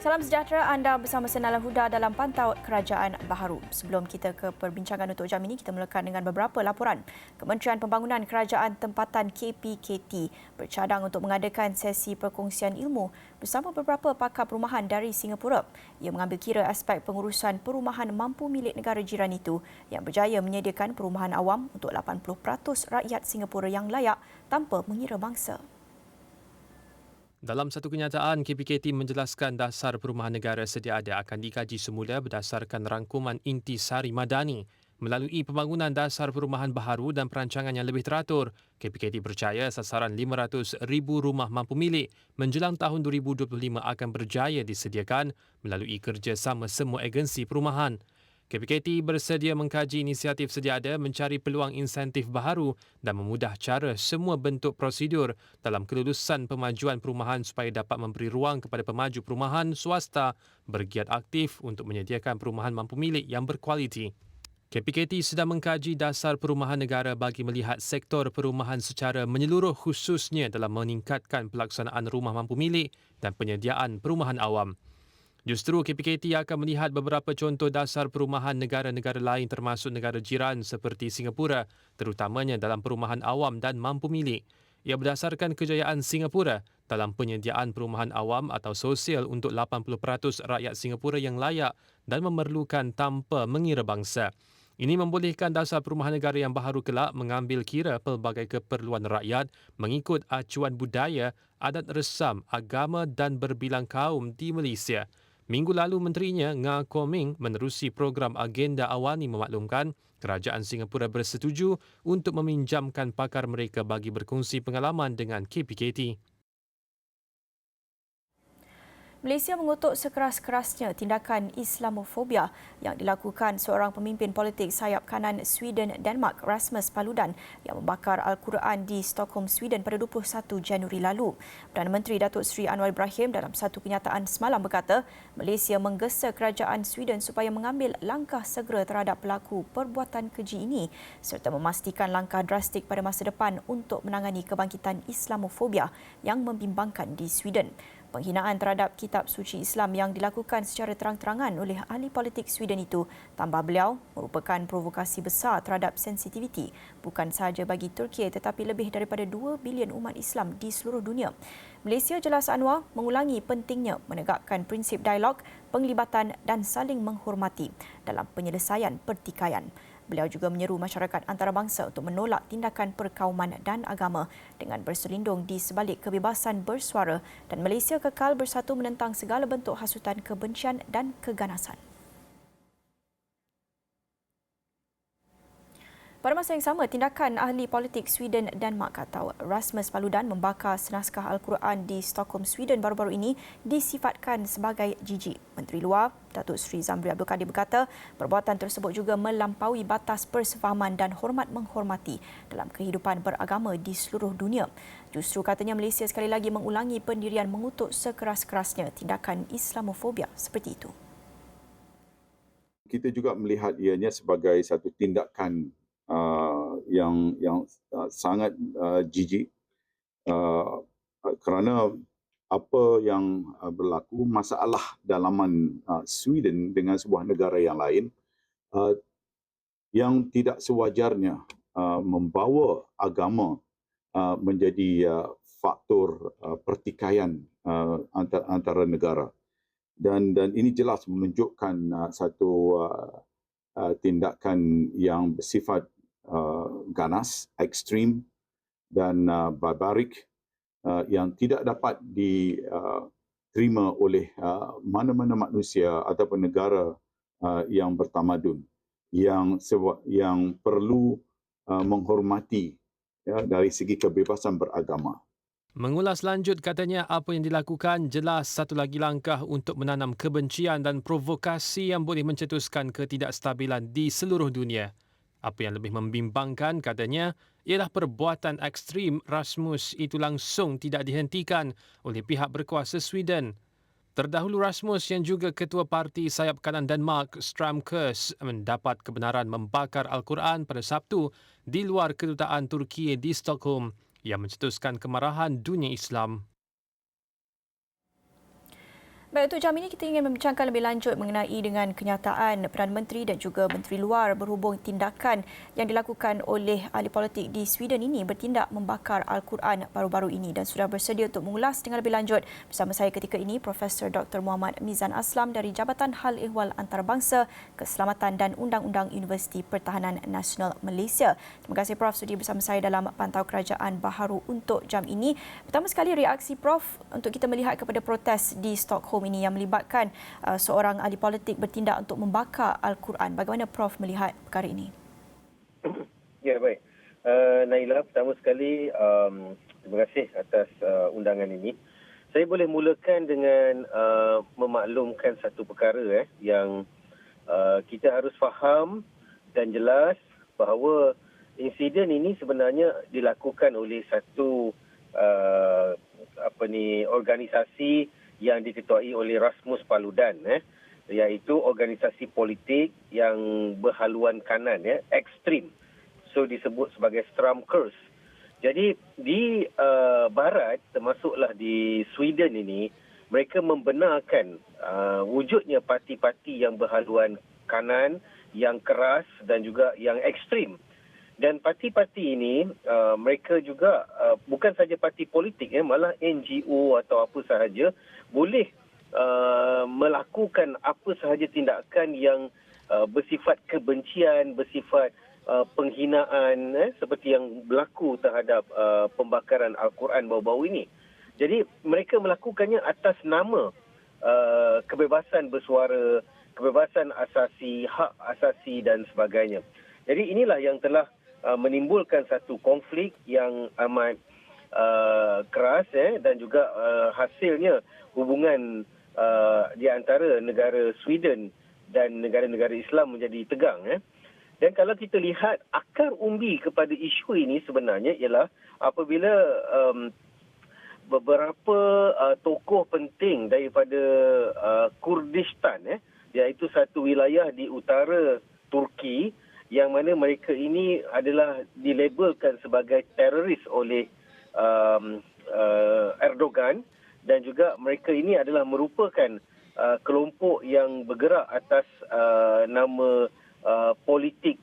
Salam sejahtera, anda bersama Senala Huda dalam Pantau Kerajaan Baharu. Sebelum kita ke perbincangan untuk jam ini, kita mulakan dengan beberapa laporan. Kementerian Pembangunan Kerajaan Tempatan KPKT bercadang untuk mengadakan sesi perkongsian ilmu bersama beberapa pakar perumahan dari Singapura. Ia mengambil kira aspek pengurusan perumahan mampu milik negara jiran itu yang berjaya menyediakan perumahan awam untuk 80% rakyat Singapura yang layak tanpa mengira mangsa. Dalam satu kenyataan, KPKT menjelaskan dasar perumahan negara sedia ada akan dikaji semula berdasarkan rangkuman Intisari Madani. Melalui pembangunan dasar perumahan baharu dan perancangan yang lebih teratur, KPKT percaya sasaran 500,000 rumah mampu milik menjelang tahun 2025 akan berjaya disediakan melalui kerjasama semua agensi perumahan. KPKT bersedia mengkaji inisiatif sedia ada mencari peluang insentif baharu dan memudah cara semua bentuk prosedur dalam kelulusan pemajuan perumahan supaya dapat memberi ruang kepada pemaju perumahan swasta bergiat aktif untuk menyediakan perumahan mampu milik yang berkualiti. KPKT sedang mengkaji dasar perumahan negara bagi melihat sektor perumahan secara menyeluruh khususnya dalam meningkatkan pelaksanaan rumah mampu milik dan penyediaan perumahan awam. Justru KPKT akan melihat beberapa contoh dasar perumahan negara-negara lain termasuk negara jiran seperti Singapura, terutamanya dalam perumahan awam dan mampu milik. Ia berdasarkan kejayaan Singapura dalam penyediaan perumahan awam atau sosial untuk 80% rakyat Singapura yang layak dan memerlukan tanpa mengira bangsa. Ini membolehkan dasar perumahan negara yang baharu kelak mengambil kira pelbagai keperluan rakyat mengikut acuan budaya, adat resam, agama dan berbilang kaum di Malaysia. Minggu lalu, menterinya Nga Kuo Ming menerusi program agenda awani memaklumkan kerajaan Singapura bersetuju untuk meminjamkan pakar mereka bagi berkongsi pengalaman dengan KPKT. Malaysia mengutuk sekeras-kerasnya tindakan Islamofobia yang dilakukan seorang pemimpin politik sayap kanan Sweden Denmark, Rasmus Paludan, yang membakar Al-Quran di Stockholm, Sweden pada 21 Januari lalu. Perdana Menteri Datuk Seri Anwar Ibrahim dalam satu kenyataan semalam berkata, Malaysia menggesa kerajaan Sweden supaya mengambil langkah segera terhadap pelaku perbuatan keji ini serta memastikan langkah drastik pada masa depan untuk menangani kebangkitan Islamofobia yang membimbangkan di Sweden. Penghinaan terhadap kitab suci Islam yang dilakukan secara terang-terangan oleh ahli politik Sweden itu, tambah beliau, merupakan provokasi besar terhadap sensitiviti bukan sahaja bagi Turki tetapi lebih daripada 2 bilion umat Islam di seluruh dunia. Malaysia, jelas Anwar, mengulangi pentingnya menegakkan prinsip dialog, penglibatan dan saling menghormati dalam penyelesaian pertikaian. Beliau juga menyeru masyarakat antarabangsa untuk menolak tindakan perkauman dan agama dengan berselindung di sebalik kebebasan bersuara dan Malaysia kekal bersatu menentang segala bentuk hasutan kebencian dan keganasan. Pada masa yang sama, tindakan ahli politik Sweden Denmark atau Rasmus Paludan membakar senaskah Al-Quran di Stockholm, Sweden baru-baru ini disifatkan sebagai jijik. Menteri Luar Datuk Seri Zamri Abdul Kadir berkata, perbuatan tersebut juga melampaui batas persefahaman dan hormat menghormati dalam kehidupan beragama di seluruh dunia. Justru katanya Malaysia sekali lagi mengulangi pendirian mengutuk sekeras-kerasnya tindakan Islamofobia seperti itu. Kita juga melihat ianya sebagai satu tindakan yang sangat jijik kerana apa yang berlaku, masalah dalaman Sweden dengan sebuah negara yang lain yang tidak sewajarnya membawa agama menjadi faktor pertikaian antara negara. Dan ini jelas menunjukkan satu tindakan yang bersifat ganas, ekstrim dan barbarik yang tidak dapat diterima oleh mana-mana manusia ataupun negara yang bertamadun yang perlu menghormati dari segi kebebasan beragama. Mengulas lanjut, katanya apa yang dilakukan jelas satu lagi langkah untuk menanam kebencian dan provokasi yang boleh mencetuskan ketidakstabilan di seluruh dunia. Apa yang lebih membimbangkan, katanya, ialah perbuatan ekstrim Rasmus itu langsung tidak dihentikan oleh pihak berkuasa Sweden. Terdahulu Rasmus yang juga ketua parti sayap kanan Denmark, Stram Kurs, mendapat kebenaran membakar Al-Quran pada Sabtu di luar kedutaan Turki di Stockholm yang mencetuskan kemarahan dunia Islam. Baik, untuk jam ini kita ingin membincangkan lebih lanjut mengenai dengan kenyataan Perdana Menteri dan juga Menteri Luar berhubung tindakan yang dilakukan oleh ahli politik di Sweden ini bertindak membakar Al-Quran baru-baru ini, dan sudah bersedia untuk mengulas dengan lebih lanjut bersama saya ketika ini Profesor Dr. Muhammad Mizan Aslam dari Jabatan Hal Ehwal Antarabangsa, Keselamatan dan Undang-Undang Universiti Pertahanan Nasional Malaysia. Terima kasih Prof sudi bersama saya dalam Pantau Kerajaan Baharu untuk jam ini. Pertama sekali, reaksi Prof untuk kita melihat kepada protes di Stockholm ini yang melibatkan seorang ahli politik bertindak untuk membakar Al-Quran. Bagaimana Prof melihat perkara ini? Ya, baik. Naila, pertama sekali terima kasih atas undangan ini. Saya boleh mulakan dengan memaklumkan satu perkara yang kita harus faham dan jelas bahawa insiden ini sebenarnya dilakukan oleh satu organisasi yang diketuai oleh Rasmus Paludan, iaitu organisasi politik yang berhaluan kanan, ekstrim. So disebut sebagai Stramkurs. Jadi di barat, termasuklah di Sweden ini, mereka membenarkan wujudnya parti-parti yang berhaluan kanan, yang keras dan juga yang ekstrim. Dan parti-parti ini mereka juga bukan saja parti politik, malah NGO atau apa sahaja boleh melakukan apa sahaja tindakan yang bersifat kebencian, bersifat penghinaan, seperti yang berlaku terhadap pembakaran Al-Quran baru-baru ini. Jadi mereka melakukannya atas nama kebebasan bersuara, kebebasan asasi, hak asasi dan sebagainya. Jadi inilah yang telah menimbulkan satu konflik yang amat keras, dan juga hasilnya hubungan di antara negara Sweden dan negara-negara Islam menjadi tegang. Dan kalau kita lihat akar umbi kepada isu ini sebenarnya ialah apabila beberapa tokoh penting daripada Kurdistan, iaitu satu wilayah di utara Turki, yang mana mereka ini adalah dilabelkan sebagai teroris oleh Erdogan, dan juga mereka ini adalah merupakan kelompok yang bergerak atas nama politik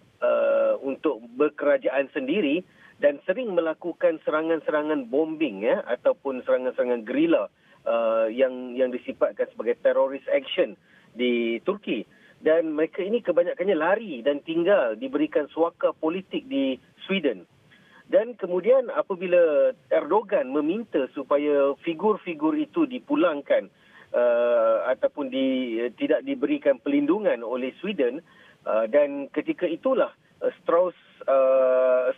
untuk berkerajaan sendiri, dan sering melakukan serangan-serangan bombing, ataupun serangan-serangan gerila yang disifatkan sebagai terrorist action di Turki. Dan mereka ini kebanyakannya lari dan tinggal diberikan suaka politik di Sweden. Dan kemudian apabila Erdogan meminta supaya figur-figur itu dipulangkan ataupun tidak diberikan pelindungan oleh Sweden, dan ketika itulah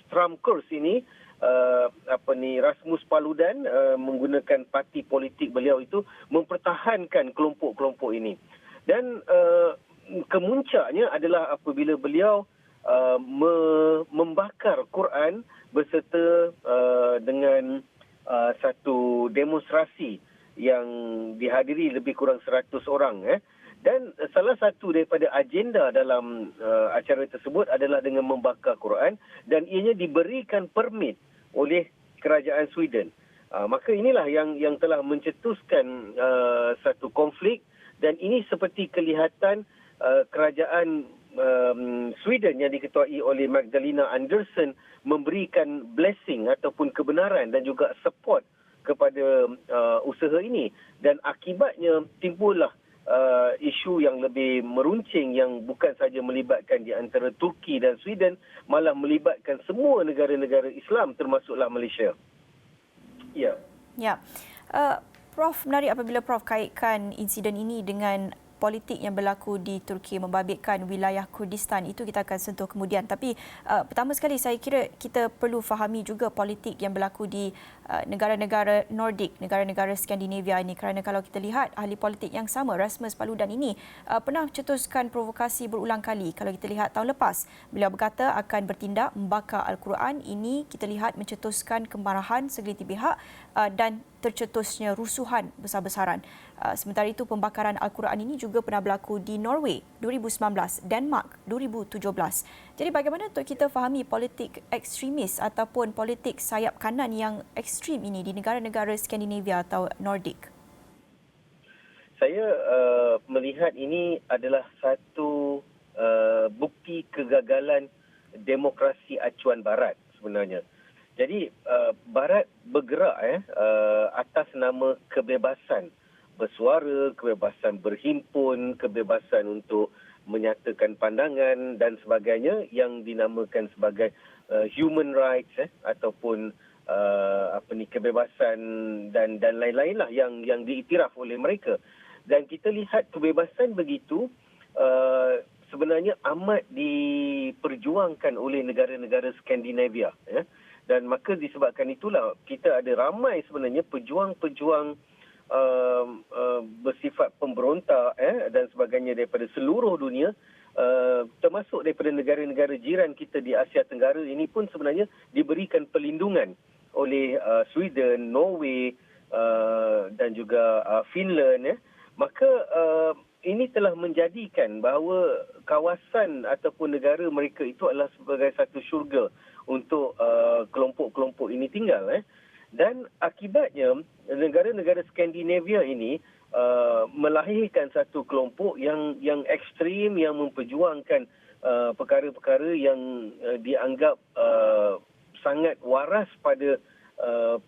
Stramkurs ini, Rasmus Paludan menggunakan parti politik beliau itu mempertahankan kelompok-kelompok ini. Dan kemuncaknya adalah apabila beliau membakar Quran berserta dengan satu demonstrasi yang dihadiri lebih kurang 100 orang. Dan salah satu daripada agenda dalam acara tersebut adalah dengan membakar Quran, dan ianya diberikan permit oleh kerajaan Sweden. Maka inilah yang telah mencetuskan satu konflik, dan ini seperti kelihatan kerajaan Sweden yang diketuai oleh Magdalena Andersson memberikan blessing ataupun kebenaran dan juga support kepada usaha ini, dan akibatnya timbullah isu yang lebih meruncing yang bukan saja melibatkan di antara Turki dan Sweden, malah melibatkan semua negara-negara Islam termasuklah Malaysia. Ya. Ya. Prof, menarik apabila Prof kaitkan insiden ini dengan politik yang berlaku di Turki membabitkan wilayah Kurdistan. Itu kita akan sentuh kemudian. Tapi pertama sekali saya kira kita perlu fahami juga politik yang berlaku di negara-negara Nordik, negara-negara Skandinavia ini, kerana kalau kita lihat ahli politik yang sama, Rasmus Paludan ini pernah cetuskan provokasi berulang kali. Kalau kita lihat tahun lepas, beliau berkata akan bertindak membakar Al-Quran. Ini kita lihat mencetuskan kemarahan segelintir pihak dan tercetusnya rusuhan besar-besaran. Sementara itu, pembakaran Al-Quran ini juga pernah berlaku di Norway 2019, Denmark 2017. Jadi bagaimana untuk kita fahami politik ekstremis ataupun politik sayap kanan yang ekstrim ini di negara-negara Skandinavia atau Nordik? saya melihat ini adalah satu bukti kegagalan demokrasi acuan Barat sebenarnya. Jadi Barat bergerak atas nama kebebasan bersuara, kebebasan berhimpun, kebebasan untuk menyatakan pandangan dan sebagainya yang dinamakan sebagai human rights ataupun kebebasan dan lain-lain lah yang diiktiraf oleh mereka. Dan kita lihat kebebasan begitu sebenarnya amat diperjuangkan oleh negara-negara Skandinavia, ya. Dan maka disebabkan itulah kita ada ramai sebenarnya pejuang-pejuang bersifat pemberontak dan sebagainya daripada seluruh dunia, termasuk daripada negara-negara jiran kita di Asia Tenggara ini pun sebenarnya diberikan perlindungan oleh Sweden, Norway dan juga Finland, ya. Maka ini telah menjadikan bahawa kawasan ataupun negara mereka itu adalah sebagai satu syurga untuk kelompok-kelompok ini tinggal. Dan akibatnya negara-negara Skandinavia ini melahirkan satu kelompok yang ekstrim, yang memperjuangkan perkara-perkara yang dianggap sangat waras pada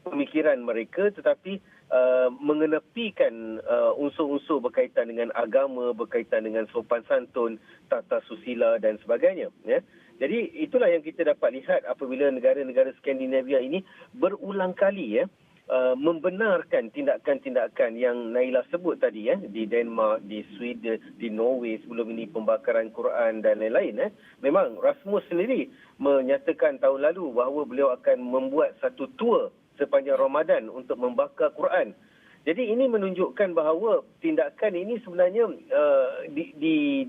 pemikiran mereka, tetapi mengenepikan unsur-unsur berkaitan dengan agama, berkaitan dengan sopan santun, tata susila dan sebagainya, ya. Jadi itulah yang kita dapat lihat apabila negara-negara Skandinavia ini berulang kali membenarkan tindakan-tindakan yang Naila sebut tadi, di Denmark, di Sweden, di Norway sebelum ini pembakaran Quran dan lain-lain. Memang Rasmus sendiri menyatakan tahun lalu bahawa beliau akan membuat satu tour sepanjang Ramadan untuk membakar Quran. Jadi ini menunjukkan bahawa tindakan ini sebenarnya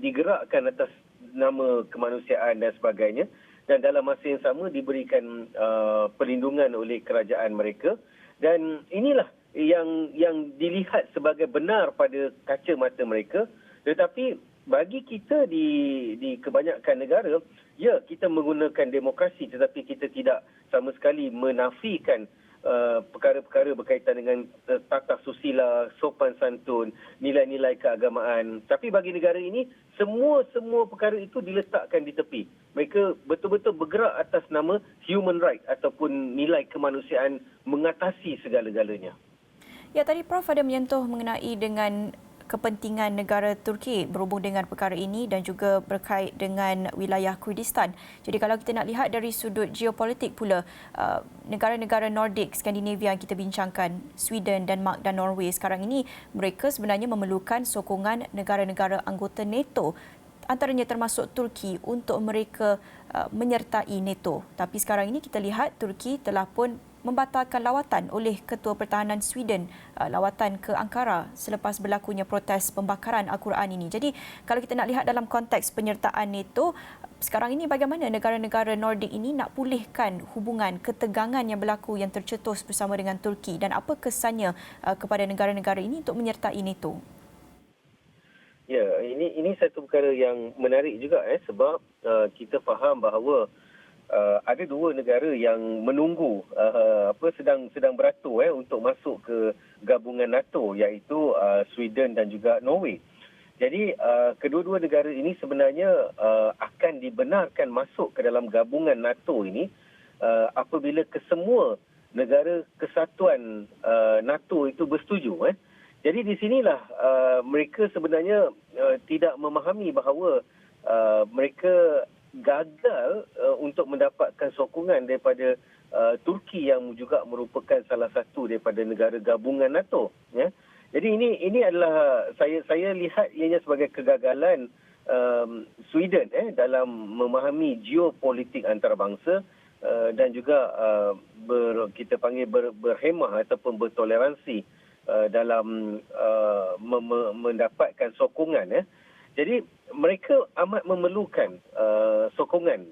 digerakkan atas nama kemanusiaan dan sebagainya, dan dalam masa yang sama diberikan perlindungan oleh kerajaan mereka, dan inilah yang dilihat sebagai benar pada kaca mata mereka. Tetapi bagi kita di kebanyakan negara, ya, kita menggunakan demokrasi, tetapi kita tidak sama sekali menafikan perkara-perkara berkaitan dengan tata susila, sopan santun, nilai-nilai keagamaan. Tapi bagi negara ini, semua perkara itu diletakkan di tepi. Mereka betul-betul bergerak atas nama human right ataupun nilai kemanusiaan mengatasi segala-galanya. Ya, tadi Prof ada menyentuh mengenai dengan kepentingan negara Turki berhubung dengan perkara ini dan juga berkait dengan wilayah Kurdistan. Jadi kalau kita nak lihat dari sudut geopolitik pula, negara-negara Nordik, Skandinavia yang kita bincangkan, Sweden, Denmark dan Norway sekarang ini, mereka sebenarnya memerlukan sokongan negara-negara anggota NATO, antaranya termasuk Turki, untuk mereka menyertai NATO. Tapi sekarang ini kita lihat Turki telah pun membatalkan lawatan oleh Ketua Pertahanan Sweden, lawatan ke Ankara selepas berlakunya protes pembakaran Al-Quran ini. Jadi kalau kita nak lihat dalam konteks penyertaan NATO, sekarang ini bagaimana negara-negara Nordik ini nak pulihkan hubungan ketegangan yang berlaku yang tercetus bersama dengan Turki, dan apa kesannya kepada negara-negara ini untuk menyertai NATO? Ya, ini satu perkara yang menarik juga sebab kita faham bahawa ada dua negara yang menunggu sedang beratur untuk masuk ke gabungan NATO, iaitu Sweden dan juga Norway. Jadi kedua-dua negara ini sebenarnya akan dibenarkan masuk ke dalam gabungan NATO ini apabila kesemua negara kesatuan NATO itu bersetuju. Jadi di sinilah mereka sebenarnya tidak memahami bahawa mereka gagal untuk mendapatkan sokongan daripada Turki yang juga merupakan salah satu daripada negara gabungan NATO, ya. Jadi ini adalah saya lihat ianya sebagai kegagalan Sweden dalam memahami geopolitik antarabangsa dan juga kita panggil berhemah ataupun bertoleransi dalam mendapatkan sokongan. Jadi mereka amat memerlukan sokongan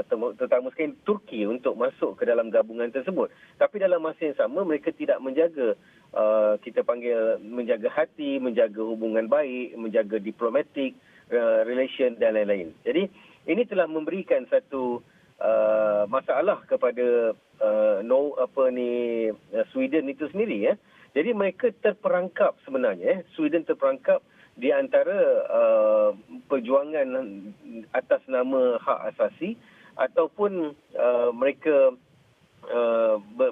terutama sekali Turki untuk masuk ke dalam gabungan tersebut. Tapi dalam masa yang sama mereka tidak menjaga kita panggil menjaga hati, menjaga hubungan baik, menjaga diplomatic relation dan lain-lain. Jadi ini telah memberikan satu masalah kepada Sweden itu sendiri, ya. Jadi mereka terperangkap sebenarnya, Sweden terperangkap di antara perjuangan atas nama hak asasi ataupun mereka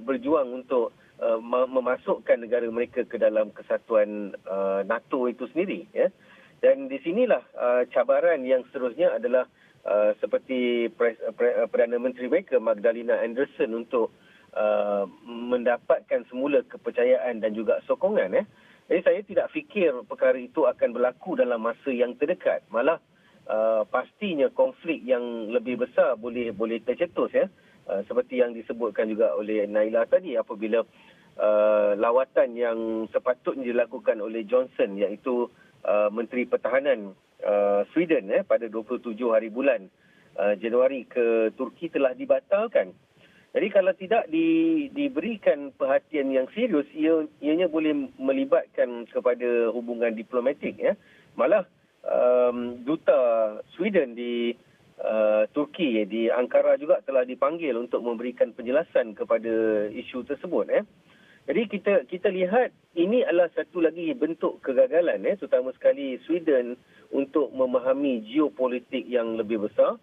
berjuang untuk memasukkan negara mereka ke dalam kesatuan NATO itu sendiri. Ya. Dan di sinilah cabaran yang seterusnya adalah seperti Perdana Menteri mereka Magdalena Andersson untuk mendapatkan semula kepercayaan dan juga sokongan. Jadi saya tidak fikir perkara itu akan berlaku dalam masa yang terdekat. Malah pastinya konflik yang lebih besar boleh tercetus, ya. Seperti yang disebutkan juga oleh Naila tadi, apabila lawatan yang sepatutnya dilakukan oleh Johnson, iaitu Menteri Pertahanan Sweden pada 27 hari bulan Januari ke Turki telah dibatalkan. Jadi kalau tidak diberikan perhatian yang serius, ianya boleh melibatkan kepada hubungan diplomatik. Ya. Malah duta Sweden di Turki, di Ankara juga telah dipanggil untuk memberikan penjelasan kepada isu tersebut. Jadi kita lihat ini adalah satu lagi bentuk kegagalan, terutama sekali Sweden untuk memahami geopolitik yang lebih besar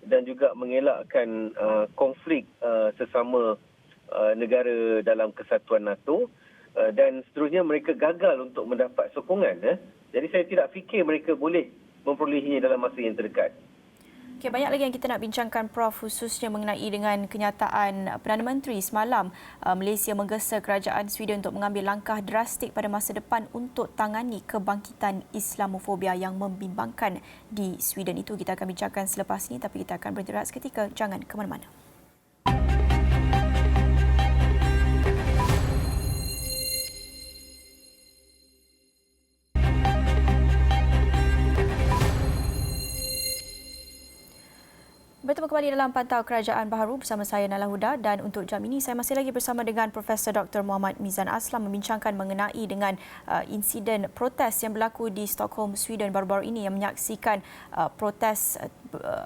dan juga mengelakkan konflik sesama negara dalam kesatuan NATO, dan seterusnya mereka gagal untuk mendapat sokongan. Jadi saya tidak fikir mereka boleh memperolehinya dalam masa yang terdekat. Okay, banyak lagi yang kita nak bincangkan, Prof, khususnya mengenai dengan kenyataan Perdana Menteri semalam Malaysia menggesa kerajaan Sweden untuk mengambil langkah drastik pada masa depan untuk tangani kebangkitan Islamofobia yang membimbangkan di Sweden. Itu kita akan bincangkan selepas ini, tapi kita akan berhenti rehat seketika. Jangan ke mana-mana. Bertemu kembali dalam Pantau Kerajaan Baharu bersama saya Nala Huda, dan untuk jam ini saya masih lagi bersama dengan Profesor Dr. Muhammad Mizan Aslam membincangkan mengenai dengan insiden protes yang berlaku di Stockholm, Sweden baru-baru ini yang menyaksikan protes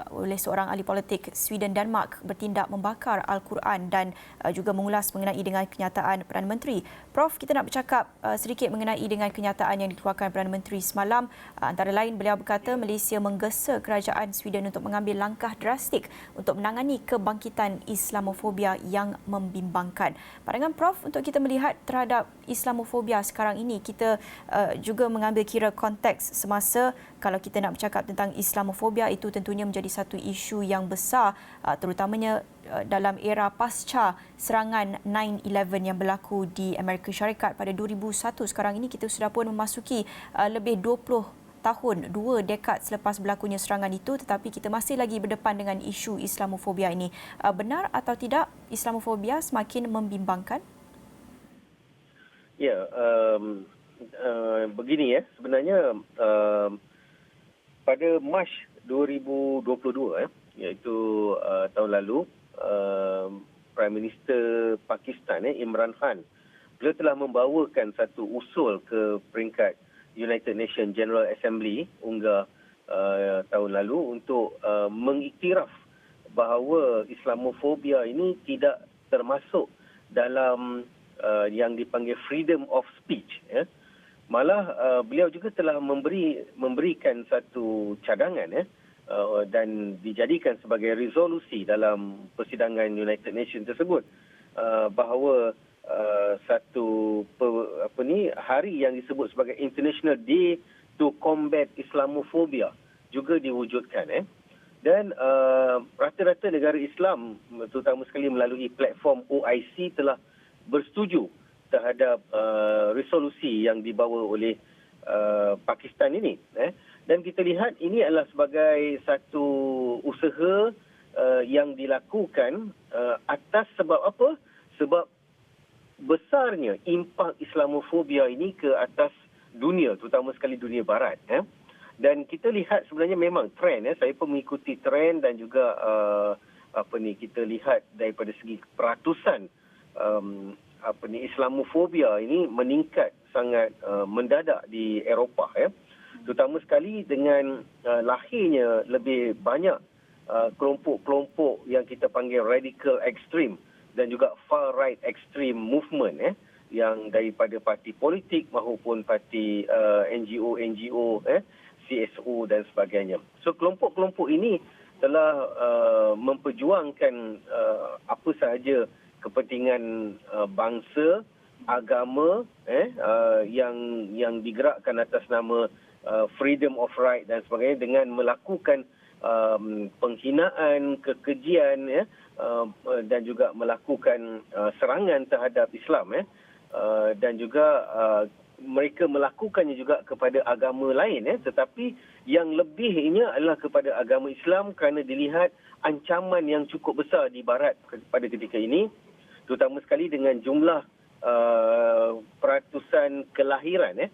oleh seorang ahli politik Sweden Denmark bertindak membakar Al-Quran dan juga mengulas mengenai dengan kenyataan Perdana Menteri. Prof, kita nak bercakap sedikit mengenai dengan kenyataan yang dikeluarkan Perdana Menteri semalam. Antara lain beliau berkata Malaysia menggesa kerajaan Sweden untuk mengambil langkah drastik untuk menangani kebangkitan Islamofobia yang membimbangkan. Pandangan Prof untuk kita melihat terhadap Islamofobia sekarang ini, kita juga mengambil kira konteks semasa kalau kita nak bercakap tentang Islamofobia, itu tentunya menjadi satu isu yang besar, terutamanya dalam era pasca serangan 9/11 yang berlaku di Amerika Syarikat pada 2001. Sekarang ini kita sudah pun memasuki lebih 20 tahun, 2 dekad selepas berlakunya serangan itu, tetapi kita masih lagi berdepan dengan isu Islamofobia ini. Benar atau tidak Islamofobia semakin membimbangkan? Ya, begini sebenarnya pada Mac 2022, iaitu tahun lalu, Prime Minister Pakistan Imran Khan, beliau telah membawakan satu usul ke peringkat United Nations General Assembly UNGA tahun lalu untuk mengiktiraf bahawa Islamofobia ini tidak termasuk dalam yang dipanggil freedom of speech. Malah beliau juga telah memberikan satu cadangan dan dijadikan sebagai resolusi dalam persidangan United Nations tersebut bahawa satu hari yang disebut sebagai International Day to Combat Islamophobia juga diwujudkan. Dan rata-rata negara Islam, terutama sekali melalui platform OIC, telah bersetuju terhadap resolusi yang dibawa oleh Pakistan ini. Dan kita lihat ini adalah sebagai satu usaha yang dilakukan atas sebab apa? Sebab besarnya impak Islamofobia ini ke atas dunia, terutama sekali dunia barat. Dan kita lihat sebenarnya memang trend, saya pun mengikuti trend dan juga kita lihat daripada segi peratusan Islamofobia ini meningkat sangat mendadak di Eropah, terutama sekali dengan lahirnya lebih banyak kelompok-kelompok yang kita panggil radical extreme dan juga far right extreme movement yang daripada parti politik maupun parti NGO, CSO dan sebagainya. So kelompok-kelompok ini telah memperjuangkan apa sahaja kepentingan bangsa, agama yang digerakkan atas nama freedom of right dan sebagainya dengan melakukan penghinaan, kekejian dan juga melakukan serangan terhadap Islam dan juga mereka melakukannya juga kepada agama lain tetapi yang lebihnya adalah kepada agama Islam kerana dilihat ancaman yang cukup besar di barat pada ketika ini, terutama sekali dengan jumlah peratusan kelahiran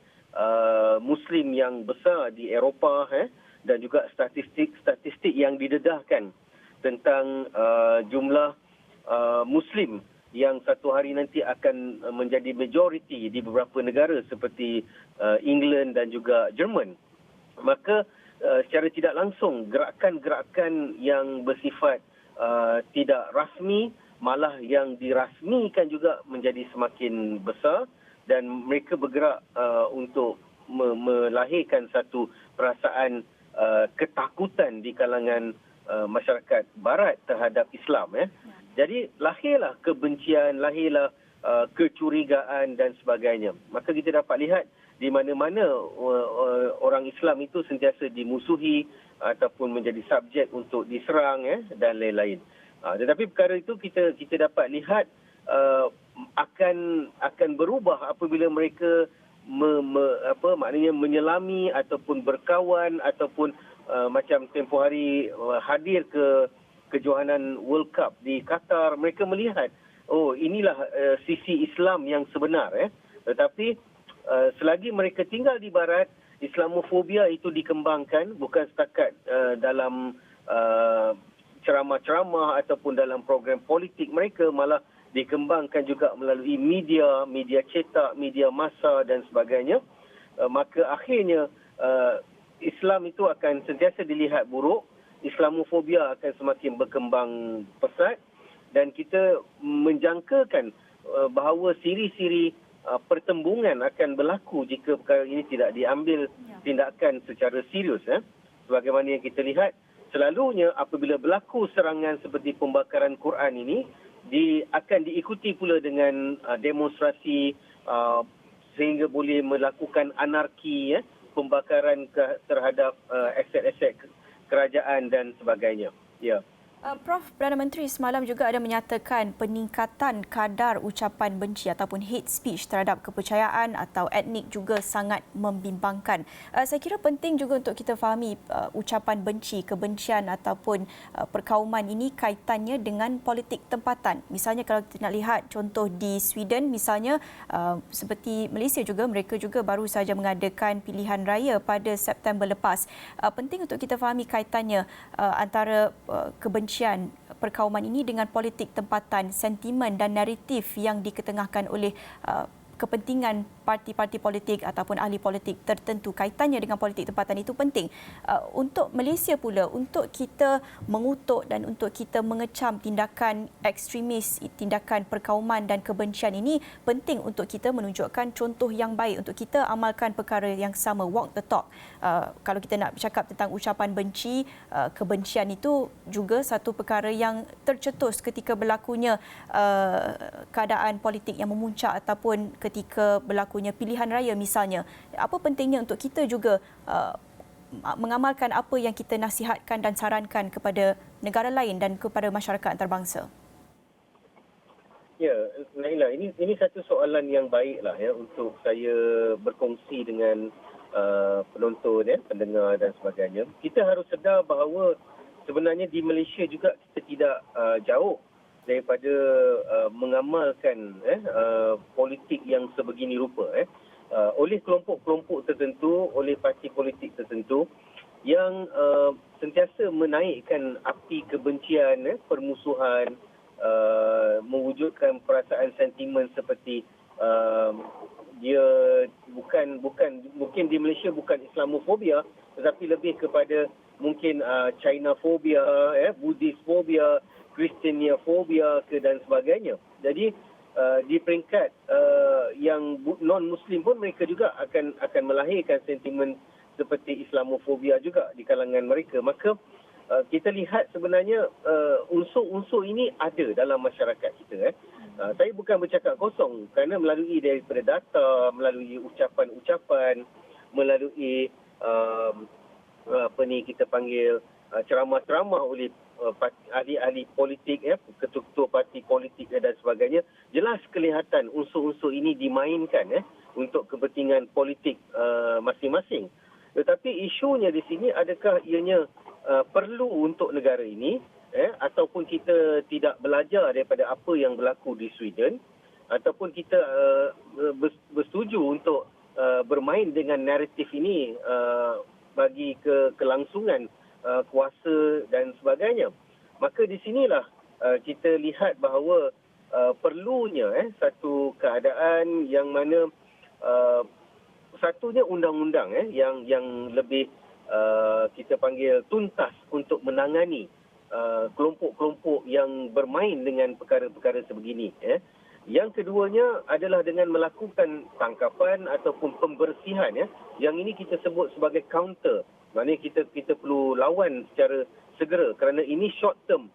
Muslim yang besar di Eropah dan juga statistik yang didedahkan tentang jumlah Muslim yang satu hari nanti akan menjadi majoriti di beberapa negara seperti England dan juga Jerman. Maka secara tidak langsung gerakan-gerakan yang bersifat tidak rasmi malah yang dirasmikan juga menjadi semakin besar dan mereka bergerak untuk melahirkan satu perasaan ketakutan di kalangan masyarakat barat terhadap Islam. Jadi lahirlah kebencian, lahirlah kecurigaan dan sebagainya. Maka kita dapat lihat di mana-mana orang Islam itu sentiasa dimusuhi ataupun menjadi subjek untuk diserang dan lain-lain. Tetapi perkara itu kita dapat lihat akan berubah apabila mereka maknanya menyelami ataupun berkawan ataupun macam tempoh hari hadir ke kejohanan World Cup di Qatar, mereka melihat inilah sisi Islam yang sebenar. Tetapi selagi mereka tinggal di barat, Islamofobia itu dikembangkan bukan setakat dalam ceramah-ceramah ataupun dalam program politik mereka, malah dikembangkan juga melalui media cetak, media massa dan sebagainya. Maka akhirnya Islam itu akan sentiasa dilihat buruk, Islamofobia akan semakin berkembang pesat dan kita menjangkakan bahawa siri-siri pertembungan akan berlaku jika perkara ini tidak diambil tindakan secara serius. Sebagaimana yang kita lihat, selalunya apabila berlaku serangan seperti pembakaran Quran ini, akan diikuti pula dengan demonstrasi sehingga boleh melakukan anarki, pembakaran terhadap aset-aset kerajaan dan sebagainya. Ya. Prof, Perdana Menteri semalam juga ada menyatakan peningkatan kadar ucapan benci ataupun hate speech terhadap kepercayaan atau etnik juga sangat membimbangkan. Saya kira penting juga untuk kita fahami ucapan benci, kebencian ataupun perkauman ini kaitannya dengan politik tempatan. Misalnya kalau kita nak lihat contoh di Sweden misalnya, seperti Malaysia juga, mereka juga baru saja mengadakan pilihan raya pada September lepas. Penting untuk kita fahami kaitannya antara kebencian perkauman ini dengan politik tempatan, sentimen dan naratif yang diketengahkan oleh kepentingan parti-parti politik ataupun ahli politik tertentu. Kaitannya dengan politik tempatan itu penting. Untuk Malaysia pula, untuk kita mengutuk dan untuk kita mengecam tindakan ekstremis, tindakan perkauman dan kebencian ini, penting untuk kita menunjukkan contoh yang baik, untuk kita amalkan perkara yang sama, walk the talk. Kalau kita nak bercakap tentang ucapan benci, kebencian itu juga satu perkara yang tercetus ketika berlakunya keadaan politik yang memuncak ataupun ketika berlakunya pilihan raya misalnya. Apa pentingnya untuk kita juga mengamalkan apa yang kita nasihatkan dan sarankan kepada negara lain dan kepada masyarakat antarabangsa? Ya, Naila, ini satu soalan yang baiklah untuk saya berkongsi dengan penonton, pendengar dan sebagainya. Kita harus sedar bahawa sebenarnya di Malaysia juga kita tidak jauh daripada mengamalkan politik yang sebegini rupa oleh kelompok-kelompok tertentu, oleh parti politik tertentu yang sentiasa menaikkan api kebencian, permusuhan, mewujudkan perasaan sentimen seperti dia mungkin di Malaysia bukan Islamofobia tetapi lebih kepada mungkin China-fobia, Buddhist-fobia, Kristiania-fobia dan sebagainya. Jadi di peringkat non-Muslim pun mereka juga akan melahirkan sentimen seperti Islamofobia juga di kalangan mereka. Maka kita lihat sebenarnya unsur-unsur ini ada dalam masyarakat kita. Saya bukan bercakap kosong kerana melalui daripada data, melalui ucapan-ucapan, melalui kita panggil ceramah-ceramah oleh ahli-ahli politik, ketua-ketua parti politik dan sebagainya, jelas kelihatan unsur-unsur ini dimainkan untuk kepentingan politik masing-masing. Tetapi isunya di sini, adakah ianya perlu untuk negara ini, ataupun kita tidak belajar daripada apa yang berlaku di Sweden, ataupun kita bersetuju untuk bermain dengan naratif ini bagi kelangsungan kuasa dan sebagainya. Maka di sinilah kita lihat bahawa perlunya satu keadaan yang mana satunya undang-undang yang lebih kita panggil tuntas untuk menangani kelompok-kelompok yang bermain dengan perkara-perkara sebegini. Yang keduanya adalah dengan melakukan tangkapan ataupun pembersihan. Yang ini kita sebut sebagai counter. Maknanya kita perlu lawan secara segera kerana ini short term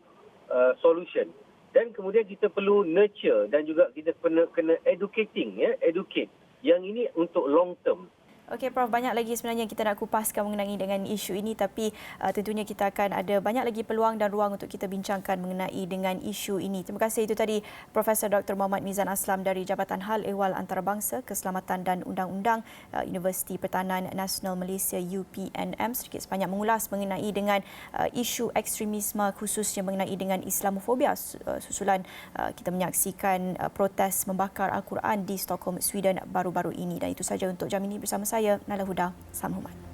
solution. Dan kemudian kita perlu nurture dan juga kita kena educate. Yang ini untuk long term. Okey Prof, banyak lagi sebenarnya kita nak kupaskan mengenai dengan isu ini, tapi tentunya kita akan ada banyak lagi peluang dan ruang untuk kita bincangkan mengenai dengan isu ini. Terima kasih. Itu tadi Profesor Dr. Muhammad Mizan Aslam dari Jabatan Hal Ehwal Antarabangsa, Keselamatan dan Undang-Undang Universiti Pertahanan Nasional Malaysia UPNM, sedikit sebanyak mengulas mengenai dengan isu ekstremisme khususnya mengenai dengan Islamofobia susulan kita menyaksikan protes membakar Al-Quran di Stockholm, Sweden baru-baru ini. Dan itu saja untuk jam ini bersama saya, Nala Huda. Salam hormat.